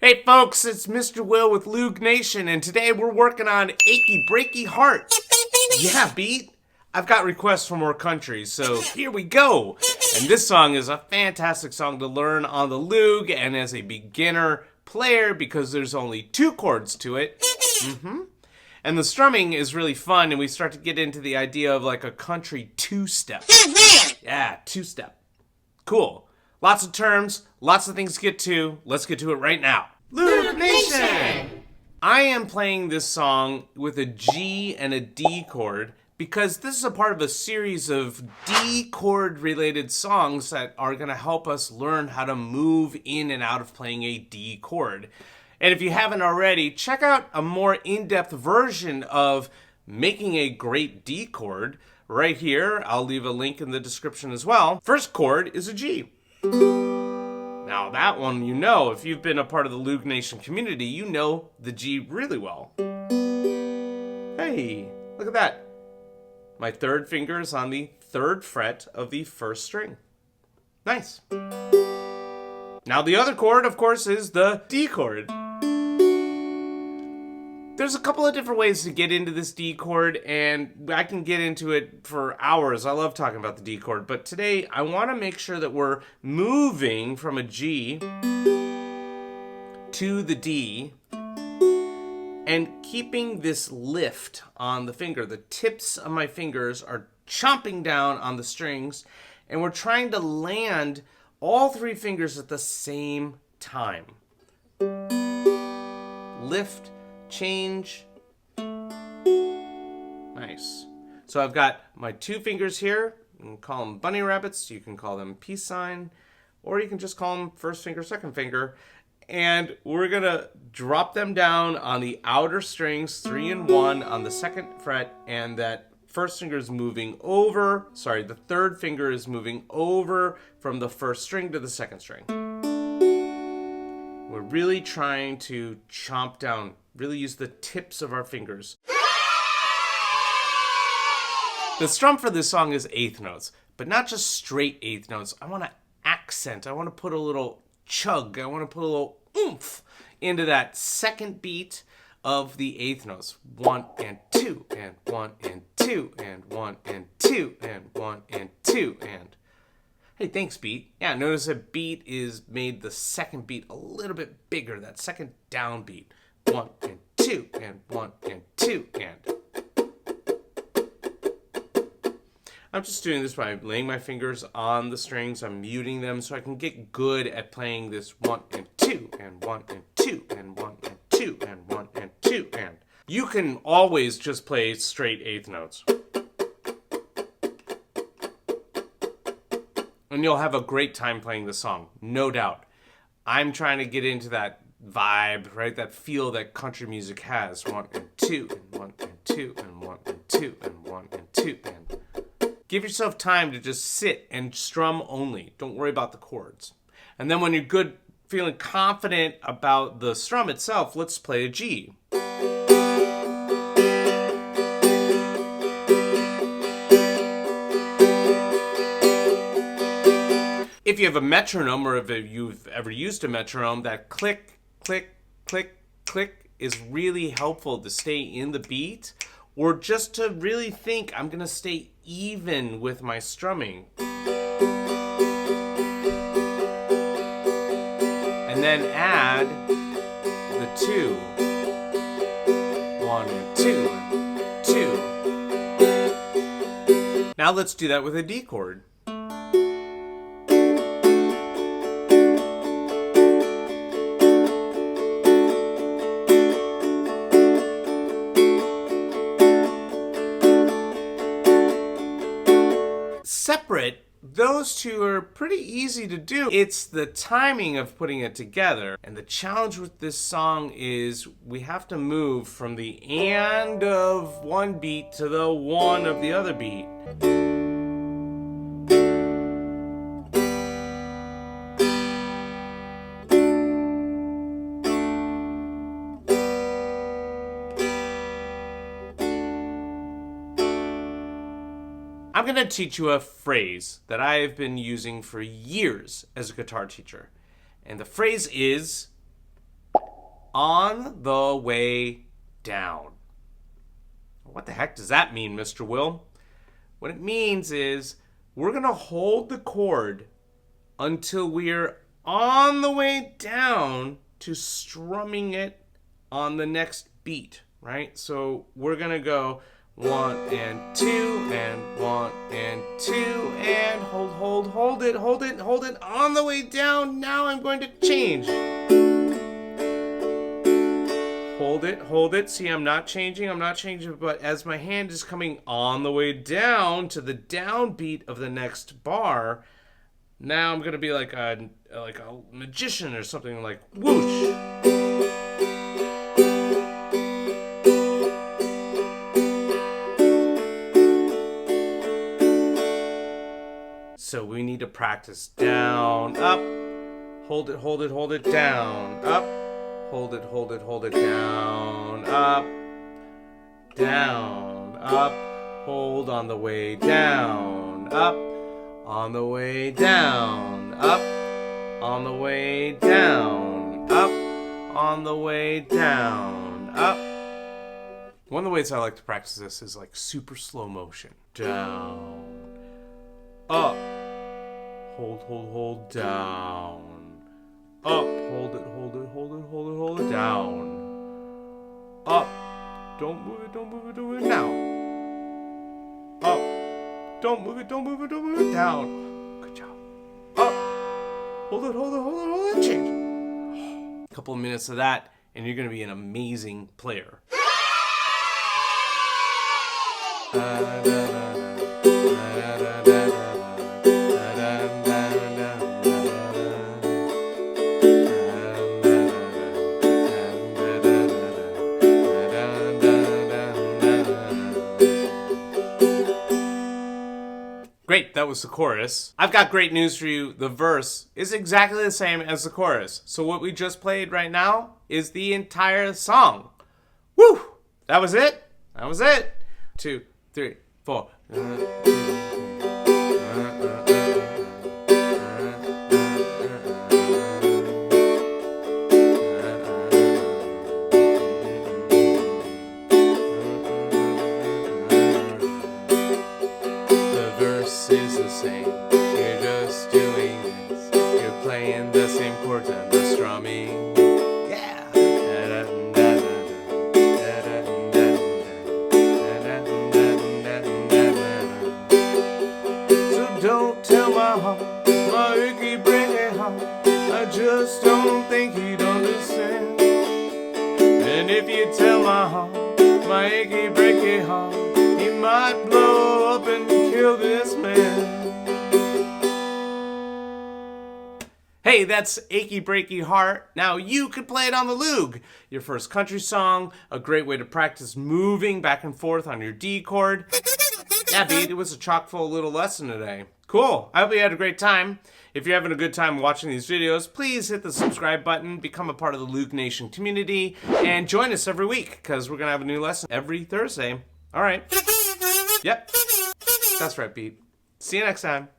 Hey folks, it's Mr. Will with Loog Nation, and today we're working on Achy Breaky Heart. Yeah, beat. I've got requests from more countries, so here we go. And this song is a fantastic song to learn on the Loog and as a beginner player because there's only 2 chords to it. And the strumming is really fun, and we start to get into the idea of like a country 2-step. Yeah, 2-step. Cool. Lots of terms, lots of things to get to. Let's get to it right now. Loog Nation! I am playing this song with a G and a D chord because this is a part of a series of D chord related songs that are going to help us learn how to move in and out of playing a D chord. And if you haven't already, check out a more in-depth version of making a great D chord right here. I'll leave a link in the description as well. First chord is a G. Now that one, you know, if you've been a part of the Loog Nation community, you know the G really well. Hey, look at that. My 3rd finger is on the 3rd fret of the 1st string. Nice. Now the other chord, of course, is the D chord. There's a couple of different ways to get into this D chord, and I can get into it for hours. I love talking about the D chord, but today I want to make sure that we're moving from a G to the D and keeping this lift on the finger. The tips of my fingers are chomping down on the strings, and we're trying to land all 3 fingers at the same time. Lift, change. Nice. So I've got my 2 fingers here. You can call them bunny rabbits. You can call them peace sign. Or you can just call them 1st finger, 2nd finger. And we're going to drop them down on the outer strings, 3 and 1 on the 2nd fret. And that 1st finger is moving over. Sorry, the 3rd finger is moving over from the 1st string to the 2nd string. We're really trying to chomp down, really use the tips of our fingers. The strum for this song is 1/8 notes, but not just straight 1/8 notes. I want to accent. I want to put a little chug. I want to put a little oomph into that 2nd beat of the 1/8 notes. 1 and 2 and 1 and 2 and 1 and 2 and 1 and 2 and... Hey, thanks, beat. Yeah, notice that beat is made the 2nd beat a little bit bigger, that 2nd down beat. 1 and 2 and 1 and 2 and... I'm just doing this by laying my fingers on the strings. I'm muting them so I can get good at playing this 1 and 2 and 1 and 2 and 1 and 2 and 1 and 2 and... You can always just play straight 1/8 notes. And you'll have a great time playing the song, no doubt. I'm trying to get into that vibe, right? That feel that country music has. 1 and 2 and 1 and 2 and 1 and 2 and 1 and 2 and... Give yourself time to just sit and strum only. Don't worry about the chords. And then when you're good, feeling confident about the strum itself, let's play a G. If you have a metronome, or if you've ever used a metronome, that click, click, click, click is really helpful to stay in the beat, or just to really think, I'm going to stay even with my strumming. And then add the 2. 1 and 2 and 2. Now let's do that with a D chord. Separate, those 2 are pretty easy to do. It's the timing of putting it together. And the challenge with this song is we have to move from the and of one beat to the 1 of the other beat. I'm going to teach you a phrase that I have been using for years as a guitar teacher. And the phrase is on the way down. What the heck does that mean, Mr. Will? What it means is we're going to hold the chord until we're on the way down to strumming it on the next beat, right? So we're going to go 1 and 2 and 1 and 2 and hold it on the way down. Now I'm going to change. Hold it. See, I'm not changing, but as my hand is coming on the way down to the downbeat of the next bar, now I'm gonna be like a magician or something, like whoosh. So we need to practice down, up, hold it, down, up. Hold it, down, up, hold on the way down, up, on the way down, up, on the way down, up, on the way down, up. One of the ways I like to practice this is like super slow motion. Down, up, hold, down. Up, hold it, down. Up, don't move it, now. Up, don't move it, down. Good job. Up, hold it, change. A couple of minutes of that, and you're going to be an amazing player. Great, that was the chorus. I've got great news for you. The verse is exactly the same as the chorus. So what we just played right now is the entire song. Woo! That was it. 2, 3, 4. Is the same. You're just doing this. You're playing the same chords and the strumming. Yeah. So don't tell my heart, my achy breaky heart, I just don't think he'd understand. And if you tell my heart, my achy breaky heart, he might blow up and kill this man. Hey, that's Achy Breaky Heart. Now you could play it on the Loog. Your first country song, a great way to practice moving back and forth on your D chord. Yeah, Beat, it was a chock full little lesson today. Cool. I hope you had a great time. If you're having a good time watching these videos, please hit the subscribe button, become a part of the Loog Nation community, and join us every week, because we're going to have a new lesson every Thursday. All right. Yep. That's right, Pete. See you next time.